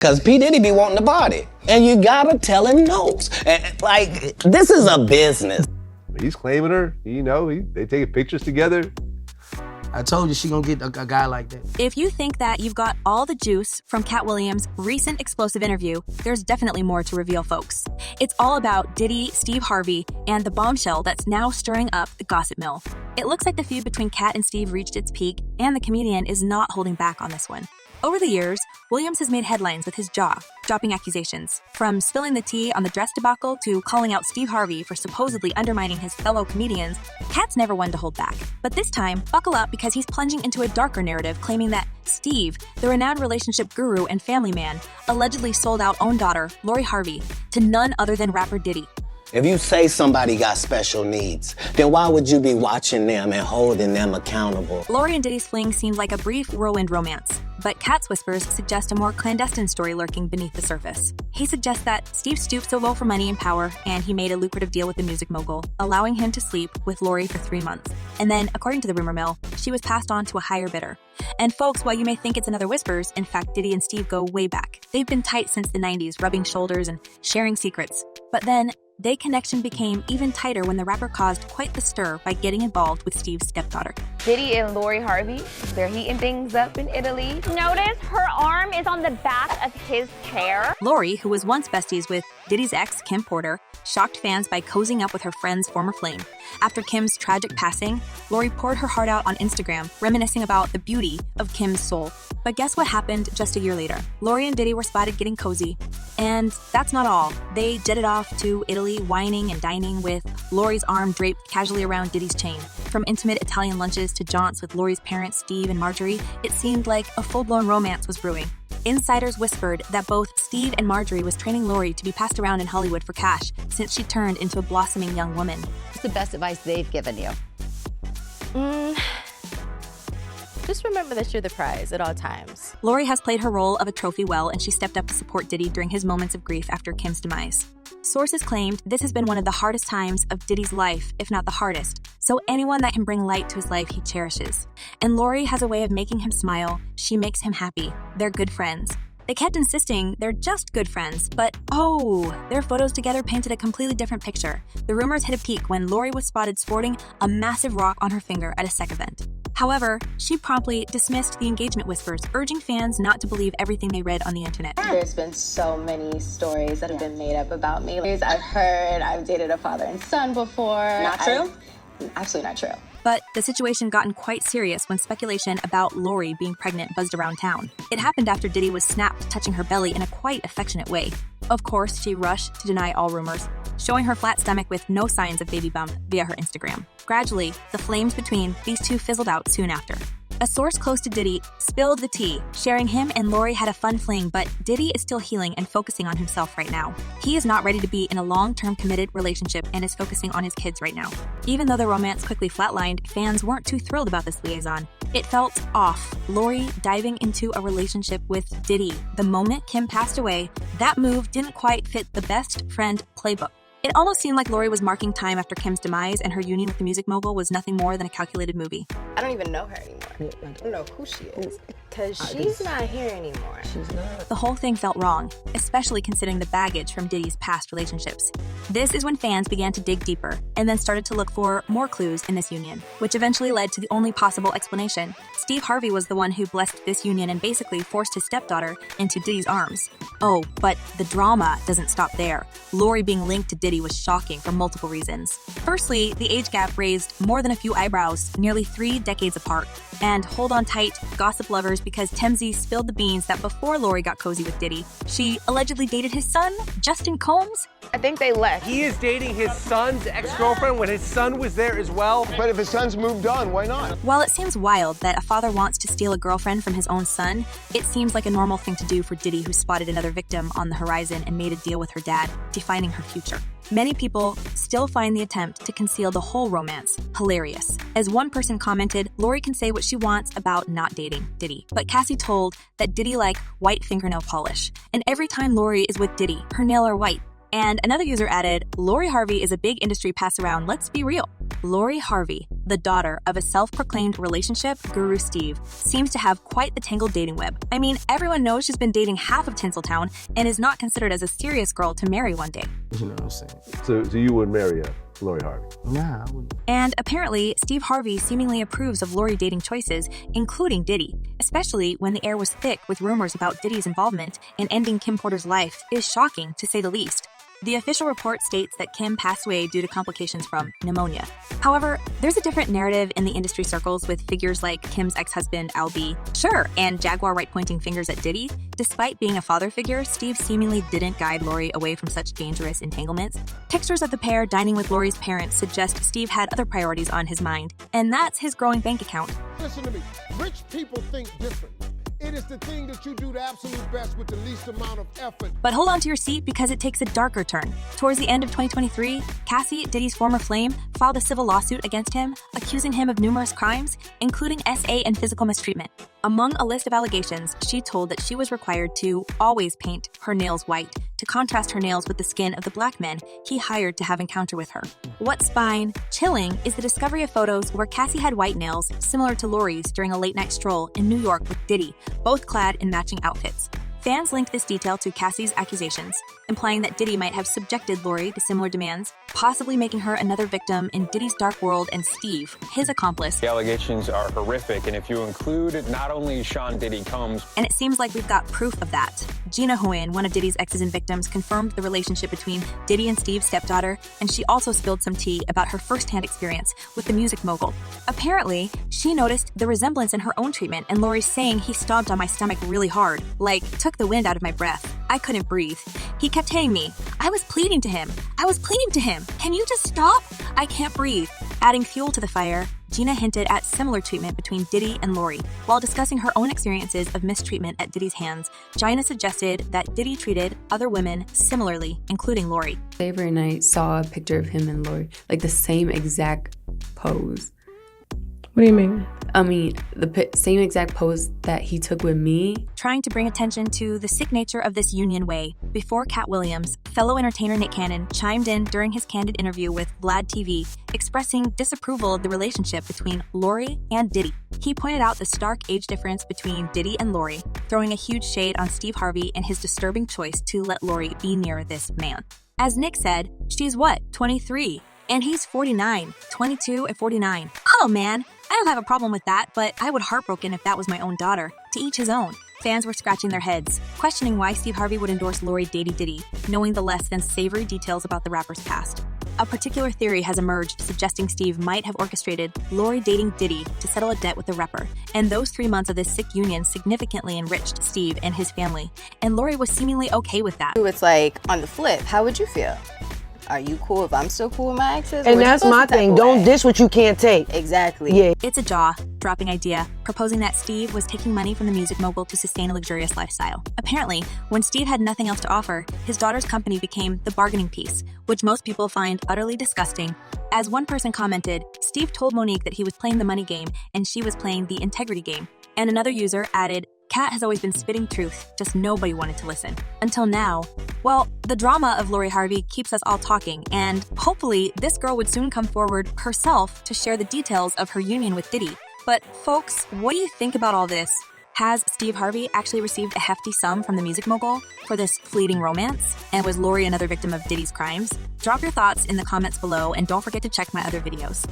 Cause P. Diddy be wanting to party. And you gotta tell him no. Like, this is a business. He's claiming her, they taking pictures together. I told you she gonna get a guy like that. If you think that you've got all the juice from Katt Williams' recent explosive interview, there's definitely more to reveal, folks. It's all about Diddy, Steve Harvey, and the bombshell that's now stirring up the gossip mill. It looks like the feud between Katt and Steve reached its peak, and the comedian is not holding back on this one. Over the years, Williams has made headlines with his jaw, dropping accusations. From spilling the tea on the dress debacle to calling out Steve Harvey for supposedly undermining his fellow comedians, Katt's never one to hold back. But this time, buckle up because he's plunging into a darker narrative claiming that Steve, the renowned relationship guru and family man, allegedly sold out own daughter, Marjorie Harvey, to none other than rapper Diddy. If you say somebody got special needs, then why would you be watching them and holding them accountable? Marjorie and Diddy's fling seemed like a brief whirlwind romance, but Katt's whispers suggest a more clandestine story lurking beneath the surface. He suggests that Steve stooped so low for money and power, and he made a lucrative deal with the music mogul, allowing him to sleep with Marjorie for 3 months. And then, according to the rumor mill, she was passed on to a higher bidder. And folks, while you may think it's another whispers, in fact, Diddy and Steve go way back. They've been tight since the 90s, rubbing shoulders and sharing secrets. But then, their connection became even tighter when the rapper caused quite the stir by getting involved with Steve's stepdaughter. Diddy and Marjorie Harvey, they're heating things up in Italy. Notice her arm is on the back of his chair. Marjorie, who was once besties with Diddy's ex, Kim Porter, shocked fans by cozying up with her friend's former flame. After Kim's tragic passing, Marjorie poured her heart out on Instagram, reminiscing about the beauty of Kim's soul. But guess what happened just a year later? Marjorie and Diddy were spotted getting cozy. And that's not all. They jetted off to Italy, whining and dining with Marjorie's arm draped casually around Diddy's chain. From intimate Italian lunches to jaunts with Marjorie's parents, Steve and Marjorie, it seemed like a full-blown romance was brewing. Insiders whispered that both Steve and Marjorie was training Marjorie to be passed around in Hollywood for cash since she turned into a blossoming young woman. What's the best advice they've given you? Just remember that you're the prize at all times. Marjorie has played her role of a trophy well, and she stepped up to support Diddy during his moments of grief after Kim's demise. Sources claimed this has been one of the hardest times of Diddy's life, if not the hardest. So anyone that can bring light to his life, he cherishes. And Marjorie has a way of making him smile. She makes him happy. They're good friends. They kept insisting they're just good friends, but their photos together painted a completely different picture. The rumors hit a peak when Marjorie was spotted sporting a massive rock on her finger at a sex event. However, she promptly dismissed the engagement whispers, urging fans not to believe everything they read on the internet. There's been so many stories that have been made up about me. I've heard I've dated a father and son before. Not true? Absolutely not true. But the situation gotten quite serious when speculation about Marjorie being pregnant buzzed around town. It happened after Diddy was snapped touching her belly in a quite affectionate way. Of course, she rushed to deny all rumors, showing her flat stomach with no signs of baby bump via her Instagram. Gradually, the flames between these two fizzled out soon after. A source close to Diddy spilled the tea, sharing him and Marjorie had a fun fling, but Diddy is still healing and focusing on himself right now. He is not ready to be in a long-term committed relationship and is focusing on his kids right now. Even though the romance quickly flatlined, fans weren't too thrilled about this liaison. It felt off. Marjorie diving into a relationship with Diddy. The moment Kim passed away, that move didn't quite fit the best friend playbook. It almost seemed like Marjorie was marking time after Kim's demise, and her union with the music mogul was nothing more than a calculated movie. I don't even know her anymore. I don't know who she is. Because she's not here anymore. She's not. The whole thing felt wrong, especially considering the baggage from Diddy's past relationships. This is when fans began to dig deeper, and then started to look for more clues in this union, which eventually led to the only possible explanation. Steve Harvey was the one who blessed this union and basically forced his stepdaughter into Diddy's arms. Oh, but the drama doesn't stop there. Marjorie being linked to Diddy was shocking for multiple reasons. Firstly, the age gap raised more than a few eyebrows, nearly 3 decades apart. And hold on tight, gossip lovers, because TMZ spilled the beans that before Marjorie got cozy with Diddy, she allegedly dated his son, Justin Combs. I think they left. He is dating his son's ex-girlfriend when his son was there as well. But if his son's moved on, why not? While it seems wild that a father wants to steal a girlfriend from his own son, it seems like a normal thing to do for Diddy, who spotted another victim on the horizon and made a deal with her dad, defining her future. Many people still find the attempt to conceal the whole romance hilarious. As one person commented, Marjorie can say what she wants about not dating Diddy, but Cassie told that Diddy like white fingernail polish. And every time Marjorie is with Diddy, her nails are white. And another user added, Marjorie Harvey is a big industry pass around, let's be real. Lori Harvey, the daughter of a self-proclaimed relationship guru Steve, seems to have quite the tangled dating web. I mean, everyone knows she's been dating half of Tinseltown and is not considered as a serious girl to marry one day. You know what I'm saying? So you wouldn't marry Lori Harvey? Nah, I wouldn't. And apparently, Steve Harvey seemingly approves of Lori dating choices, including Diddy, especially when the air was thick with rumors about Diddy's involvement in ending Kim Porter's life is shocking, to say the least. The official report states that Kim passed away due to complications from pneumonia. However, there's a different narrative in the industry circles with figures like Kim's ex-husband, Al B. Sure, and Jaguar right-pointing fingers at Diddy. Despite being a father figure, Steve seemingly didn't guide Lori away from such dangerous entanglements. Pictures of the pair dining with Lori's parents suggest Steve had other priorities on his mind, and that's his growing bank account. Listen to me. Rich people think different. It is the thing that you do the absolute best with the least amount of effort. But hold on to your seat because it takes a darker turn. Towards the end of 2023, Cassie, Diddy's former flame, filed a civil lawsuit against him, accusing him of numerous crimes, including SA and physical mistreatment. Among a list of allegations, she told that she was required to always paint her nails white to contrast her nails with the skin of the black men he hired to have encounter with her. What's spine-chilling is the discovery of photos where Cassie had white nails similar to Lori's during a late-night stroll in New York with Diddy, both clad in matching outfits. Fans linked this detail to Cassie's accusations, implying that Diddy might have subjected Lori to similar demands, possibly making her another victim in Diddy's dark world, and Steve, his accomplice. The allegations are horrific, and if you include not only Sean Diddy Combs... And it seems like we've got proof of that. Gina Hoyen, one of Diddy's exes and victims, confirmed the relationship between Diddy and Steve's stepdaughter, and she also spilled some tea about her first-hand experience with the music mogul. Apparently, she noticed the resemblance in her own treatment and Lori's saying he stomped on my stomach really hard, like took the wind out of my breath. I couldn't breathe. He kept hitting me. I was pleading to him. Can you just stop? I can't breathe. Adding fuel to the fire, Gina hinted at similar treatment between Diddy and Lori. While discussing her own experiences of mistreatment at Diddy's hands, Gina suggested that Diddy treated other women similarly, including Lori. Every night saw a picture of him and Lori, like the same exact pose. What do you mean? I mean, the same exact pose that he took with me. Trying to bring attention to the sick nature of this union way, before Katt Williams, fellow entertainer Nick Cannon chimed in during his candid interview with Vlad TV, expressing disapproval of the relationship between Lori and Diddy. He pointed out the stark age difference between Diddy and Lori, throwing a huge shade on Steve Harvey and his disturbing choice to let Lori be near this man. As Nick said, she's what, 23? And he's 49, 22 and 49. Oh man, I don't have a problem with that, but I would heartbroken if that was my own daughter. To each his own. Fans were scratching their heads, questioning why Steve Harvey would endorse Lori dating Diddy, knowing the less than savory details about the rapper's past. A particular theory has emerged suggesting Steve might have orchestrated Lori dating Diddy to settle a debt with the rapper, and those 3 months of this sick union significantly enriched Steve and his family, and Lori was seemingly okay with that. It's like, on the flip, how would you feel? Are you cool if I'm still cool with my exes? And that's my thing. Don't dish what you can't take. Exactly. Yeah. It's a jaw-dropping idea, proposing that Steve was taking money from the music mogul to sustain a luxurious lifestyle. Apparently, when Steve had nothing else to offer, his daughter's company became the bargaining piece, which most people find utterly disgusting. As one person commented, Steve told Monique that he was playing the money game and she was playing the integrity game. And another user added, Katt has always been spitting truth, just nobody wanted to listen. Until now. Well, the drama of Lori Harvey keeps us all talking, and hopefully this girl would soon come forward herself to share the details of her union with Diddy. But folks, what do you think about all this? Has Steve Harvey actually received a hefty sum from the music mogul for this fleeting romance? And was Lori another victim of Diddy's crimes? Drop your thoughts in the comments below, and don't forget to check my other videos.